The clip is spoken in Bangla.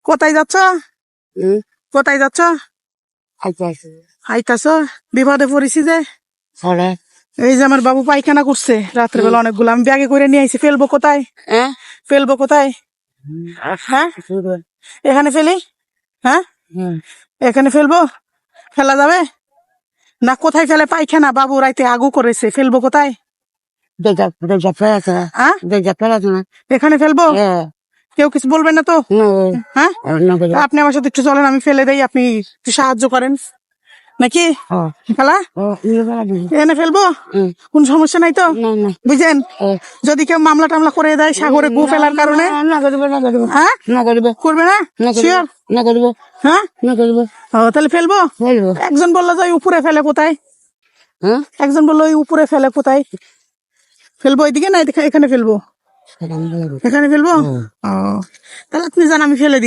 কোথায় যাচ্ছ? কোথায় যাচ্ছ? আইতাছ? বিপদে পড়েছি যে। এই যে আমার বাবু পায়খানা করছে রাত্রেবেলা অনেকগুলো, আমি ব্যাগে করে নিয়ে আইছি। ফেলবো কোথায়? ফেলবো কোথায়? হ্যাঁ, এখানে ফেলি? হ্যাঁ, এখানে ফেলবো? ফেলা যাবে না? কোথায় ফেলে পায়খানা? বাবু রাইতে আগু করেছে, ফেলবো কোথায়? এখানে ফেলবো? কেউ কিছু বলবেন না তো? হ্যাঁ, আপনি আমার সাথে একটু চলেন, আমি ফেলে দেই, আপনি একটু সাহায্য করেন নাকি? খেলা এনে ফেলবো, কোন সমস্যা নাই তো? বুঝছেন? যদি কেউ মামলা টামলা করে দেয় সাগরে গু ফেলার কারণে, করবে না? শিওর? হ্যাঁ, তাহলে ফেলবো? একজন বললো যে উপরে ফেলে কোথায়? একজন বললো ওই উপরে ফেলে কোথায়? ফেলবো ওইদিকে না এখানে ফেলবো? এখানে ফেলবো। তাহলে আপনি জান, আমি ফেলে দিই।